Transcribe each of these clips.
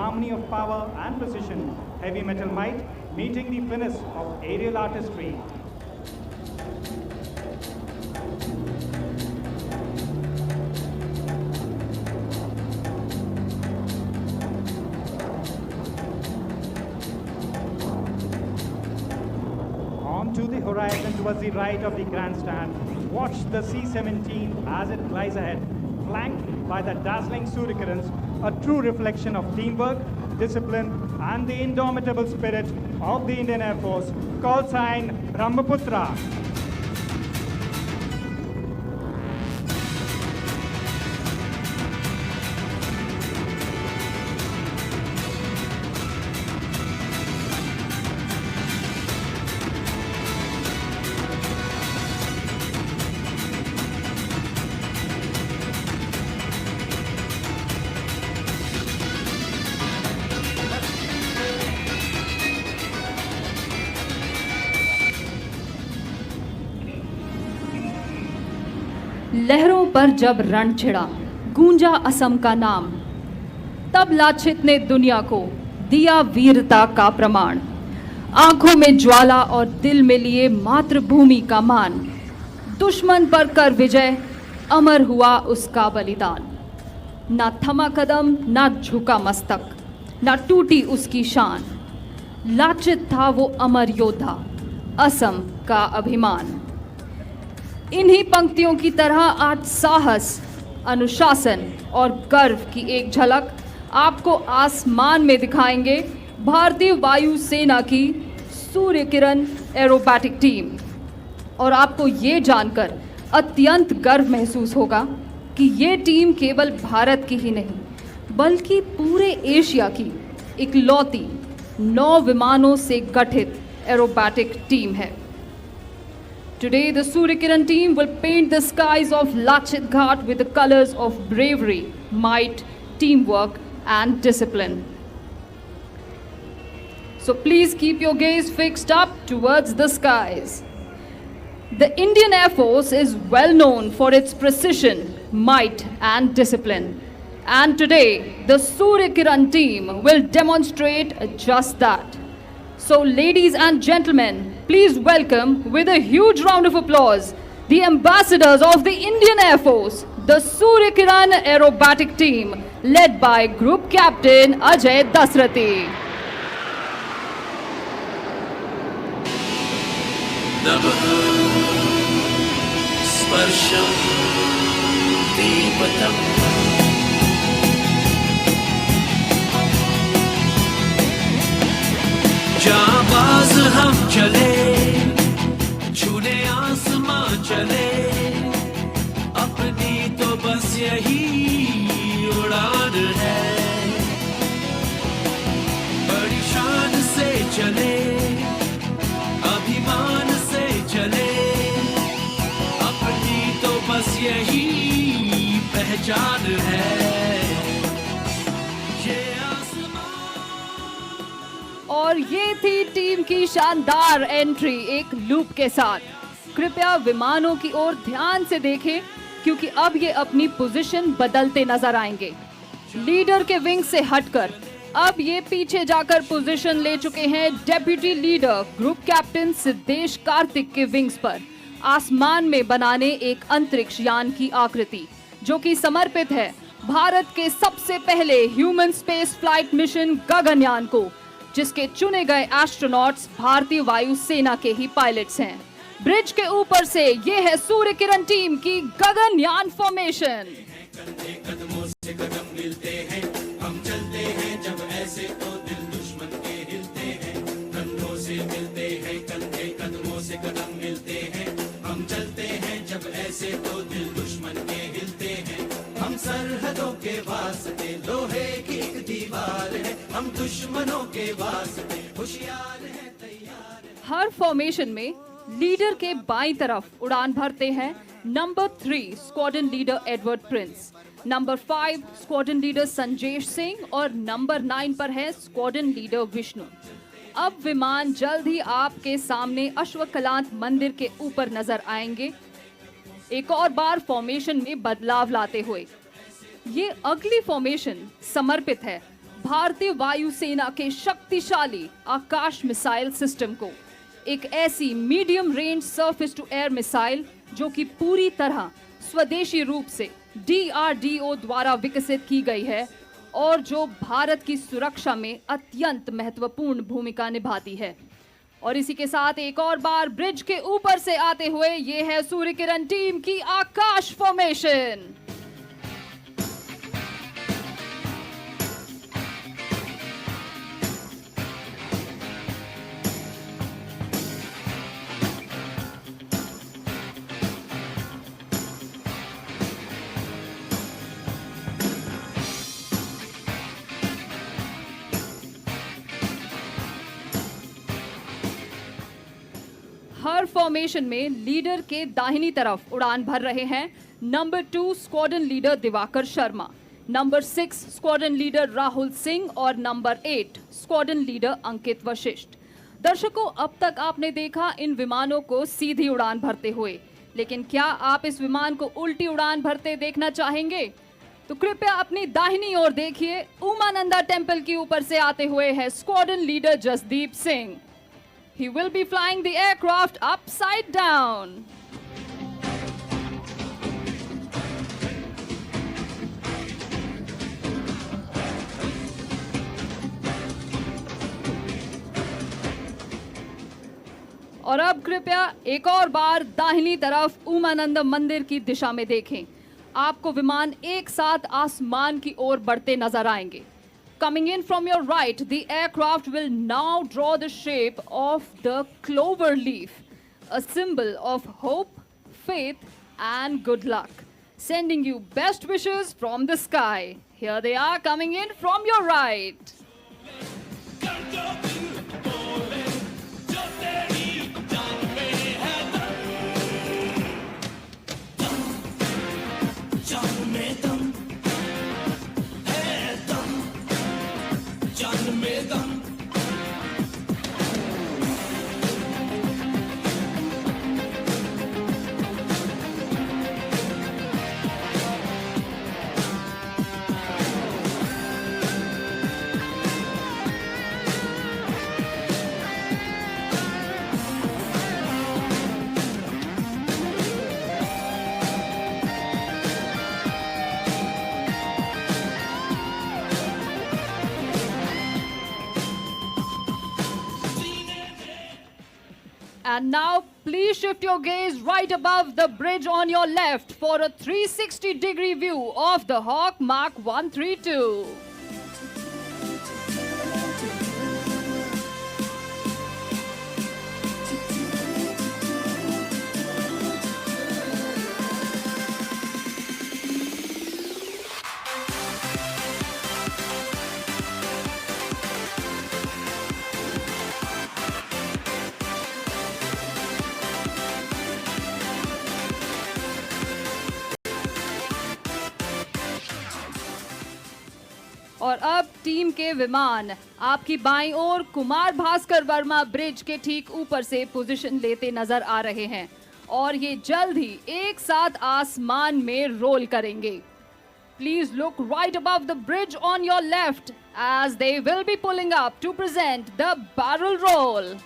harmony of power and precision, heavy metal might meeting the finesse of aerial artistry. On to the horizon towards the right of the grandstand. Watch the C-17 as it glides ahead, flanked by the dazzling Suryakiran's, a true reflection of teamwork, discipline, and the indomitable spirit of the Indian Air Force, call sign Brahmaputra. लहरों पर जब रण छिड़ा, गूंजा असम का नाम, तब लाछित ने दुनिया को दिया वीरता का प्रमाण। आंखों में ज्वाला और दिल में लिए मातृभूमि का मान, दुश्मन पर कर विजय, अमर हुआ उसका बलिदान। ना थमा कदम, ना झुका मस्तक, ना टूटी उसकी शान। लाछित था वो अमर योद्धा, असम का अभिमान। इन्हीं पंक्तियों की तरह आज साहस, अनुशासन और गर्व की एक झलक आपको आसमान में दिखाएंगे भारतीय वायु सेना की सूर्यकिरण एरोबैटिक टीम। और आपको ये जानकर अत्यंत गर्व महसूस होगा कि ये टीम केवल भारत की ही नहीं बल्कि पूरे एशिया की इकलौती 9 विमानों से गठित एरोबैटिक टीम है। Today, the Suryakiran team will paint the skies of Lachit Ghat with the colors of bravery, might, teamwork, and discipline. So please keep your gaze fixed up towards the skies. The Indian Air Force is well known for its precision, might, and discipline. And today, the Suryakiran team will demonstrate just that. So, ladies and gentlemen, please welcome with a huge round of applause the ambassadors of the Indian Air Force, the Suryakiran Aerobatic Team, led by Group Captain Ajay Dasrathi. Sparsham Deepatam जाबाज हम चले, छूने आसमां चले, अपनी तो बस यही उड़ान है। बड़ी शान से चले, अभिमान से चले, अपनी तो बस यही पहचान है। और ये थी टीम की शानदार एंट्री एक लूप के साथ। कृपया विमानों की ओर ध्यान से देखें क्योंकि अब ये अपनी पोजीशन बदलते नजर आएंगे। लीडर के विंग से हटकर अब ये पीछे जाकर पोजीशन ले चुके हैं deputy leader group captain Siddhesh Kartik के विंग्स पर, आसमान में बनाने एक अंतरिक्ष यान की आकृति जो कि समर्पित है भारत के सबसे पहले human space flight mission Gaganyaan को, जिसके चुने गए एस्ट्रोनॉट्स भारतीय वायु सेना के ही पायलट्स हैं। ब्रिज के ऊपर से ये है सूर्यकिरण टीम की गगनयान फॉर्मेशन। कदमों से कदम मिलते हैं, हम चलते हैं जब ऐसे तो दिल दुश्मन के हिलते हैं। कंधों से मिलते हैं कंधे, कदमों से कदम मिलते हैं, हम चलते हैं जब ऐसे तो दिल दुश्मन के हिलते हैं। हम सरहदों के वास्ते लोहे की एक दीवार है, हम दुश्मनों के वास्ते होशियार हैं, तैयार हैं। हर फॉर्मेशन में लीडर के बाईं तरफ उड़ान भरते हैं number 3 squadron leader Edward Prince, number 5 squadron leader Sanjesh Singh और नंबर 9 पर है स्क्वाड्रन लीडर विष्णु। अब विमान जल्द ही आपके सामने अश्वकलांत मंदिर के ऊपर नजर आएंगे, एक और बार फॉर्मेशन में बदलाव लाते हुए। ये अगली फॉर्मेशन समर्पित है भारतीय वायुसेना के शक्तिशाली आकाश मिसाइल सिस्टम को, एक ऐसी medium range surface to air missile जो कि पूरी तरह स्वदेशी रूप से DRDO द्वारा विकसित की गई है और जो भारत की सुरक्षा में अत्यंत महत्वपूर्ण भूमिका निभाती है। और इसी के साथ एक और बार ब्रिज के ऊपर से आते हुए ये है सूर्य किरण टीम की आकाश फॉर्मेशन। हर फॉर्मेशन में लीडर के दाहिनी तरफ उड़ान भर रहे हैं number 2 squadron leader Diwakar Sharma, number 6 squadron leader Rahul Singh और नंबर 8 स्क्वाड्रन लीडर अंकित वशिष्ठ। दर्शकों, अब तक आपने देखा इन विमानों को सीधी उड़ान भरते हुए, लेकिन क्या आप इस विमान को उल्टी उड़ान भरते देखना चाहेंगे? तो कृपया अपनी दाहिनी ओर देखिए। उमानंदा टेम्पल के ऊपर से आते हुए है squadron leader Jasdeep Singh. He will be flying the aircraft upside down. और अब कृपया एक और बार दाहिनी तरफ उमानंद मंदिर की दिशा में देखें। आपको विमान एक साथ आसमान की ओर बढ़ते नजर आएंगे। Coming in from your right, the aircraft will now draw the shape of the clover leaf, a symbol of hope, faith, and good luck. Sending you best wishes from the sky. Here they are coming in from your right. And now please shift your gaze right above the bridge on your left for a 360-degree view of the Hawk Mark 132. और अब team के विमान आपकी बाईं ओर Kumar Bhaskar Verma bridge के ठीक ऊपर से पोजीशन लेते नजर आ रहे हैं और ये जल्द ही एक साथ आसमान में रोल करेंगे। Please look right above the bridge on your left as they will be pulling up to present the barrel roll.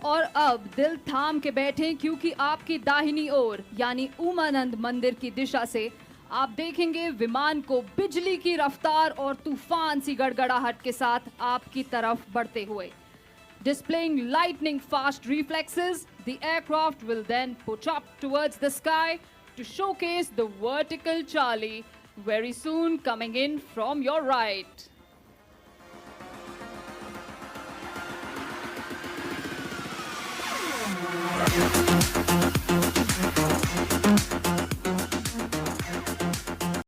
और अब दिल थाम के बैठें क्योंकि आपकी दाहिनी ओर यानी उमानंद मंदिर की दिशा से आप देखेंगे विमान को बिजली की रफ्तार और तूफान सी गड़गड़ाहट के साथ आपकी तरफ बढ़ते हुए। Displaying lightning fast reflexes, the aircraft will then push up towards the sky to showcase the vertical Charlie, very soon coming in from your right.